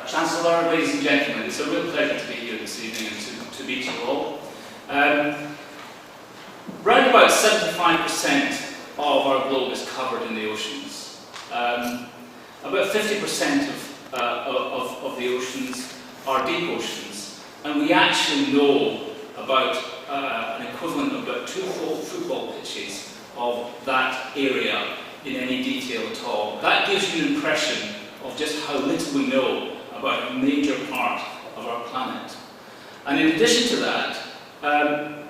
Chancellor, ladies and gentlemen, it's a real pleasure to be here this evening and to meet you all. Round about 75% of our globe is covered in the oceans. About 50% of the oceans are deep oceans, and we actually know about an equivalent of about 2 full football pitches of that area in any detail at all. That gives you an impression of just how little we know about a major part of our planet. And in addition to that,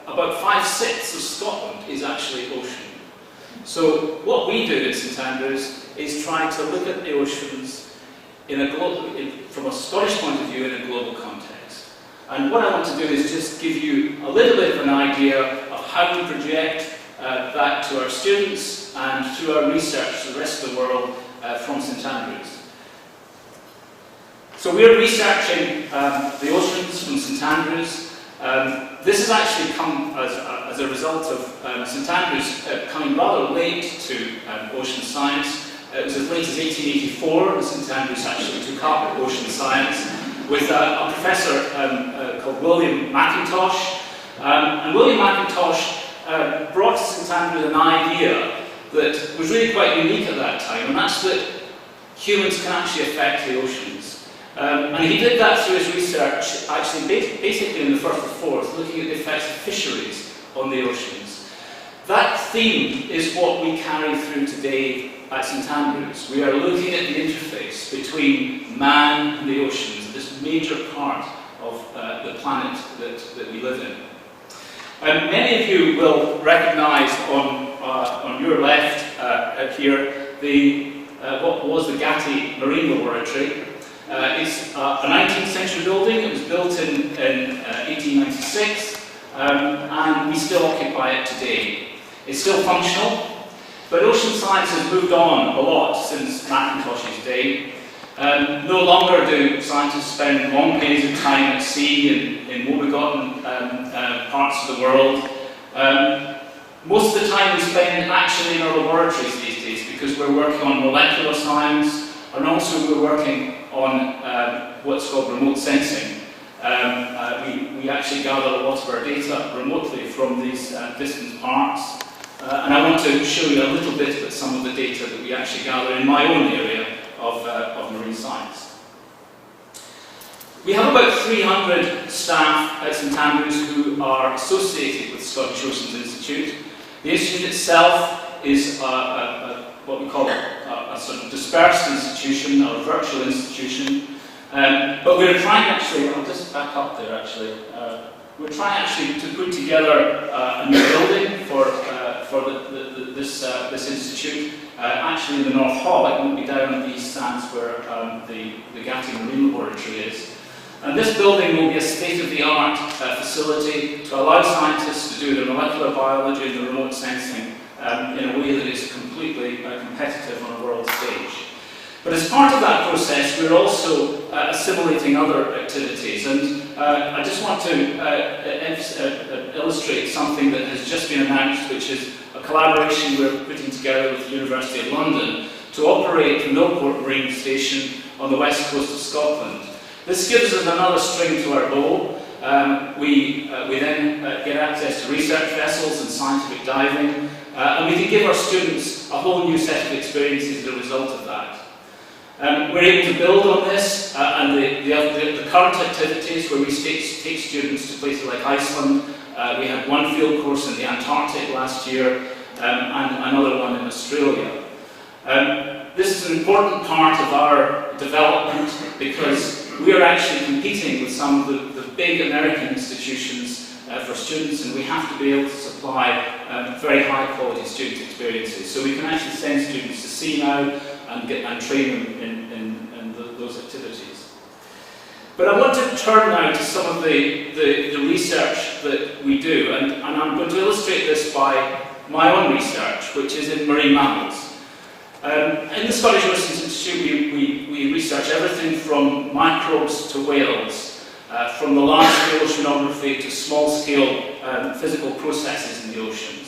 about 5/6 of Scotland is actually ocean. So what we do at St Andrews is try to look at the oceans from a Scottish point of view in a global context. And what I want to do is just give you a little bit of an idea of how we project that to our students and through our research to the rest of the world from St Andrews. So we're researching the oceans from St Andrews. This has actually come as a result of St Andrews coming rather late to ocean science. It was as late as 1884 that St Andrews actually took up ocean science with a professor called William Mackintosh. And William Mackintosh brought to St Andrews an idea that was really quite unique at that time, and that's that humans can actually affect the oceans. And he did that through his research, actually basically in the Firth of Forth, looking at the effects of fisheries on the oceans. That theme is what we carry through today at St Andrews. We are looking at the interface between man and the oceans, this major part of the planet that we live in. Many of you will recognise on your left here what was the Gatti Marine Laboratory. It's a 19th century building. It was built in 1896 and we still occupy it today. It's still functional, but ocean science has moved on a lot since Mackintosh's day. No longer do scientists spend long periods of time at sea in woebegone parts of the world. Most of the time we spend actually in our laboratories these days because we're working on molecular science, and also we're working on what's called remote sensing. We actually gather a lot of our data remotely from these distant parts. And I want to show you a little bit about some of the data that we actually gather in my own area of marine science. We have about 300 staff at St Andrews who are associated with Scottish Oceans Institute. The Institute itself is what we call a sort of dispersed institution or a virtual institution. But we're trying actually, I'll just back up there actually, we're trying actually to put together a new building for this institute, actually in the North Hall. It won't be down at the East Sands where the Gatti Marine Laboratory is. And this building will be a state-of-the-art facility to allow scientists to do the molecular biology and the remote sensing in a way that is completely competitive on a world stage. But as part of that process, we're also assimilating other activities, and I just want to illustrate something that has just been announced, which is a collaboration we're putting together with the University of London to operate the Millport Marine Station on the west coast of Scotland. This gives us another string to our bow. We then get access to research vessels and scientific diving, and we can give our students a whole new set of experiences as a result of that. We're able to build on this and the current activities where we take students to places like Iceland. We had one field course in the Antarctic last year and another one in Australia. This is an important part of our development because we are actually competing with some of the big American institutions for students, and we have to be able to supply very high quality student experiences. So we can actually send students to sea now and train them in those activities. But I want to turn now to some of the research that we do, and I'm going to illustrate this by my own research, which is in marine mammals. In the Scottish Oceans Institute, we research everything from microbes to whales, from the large-scale oceanography to small-scale physical processes in the oceans.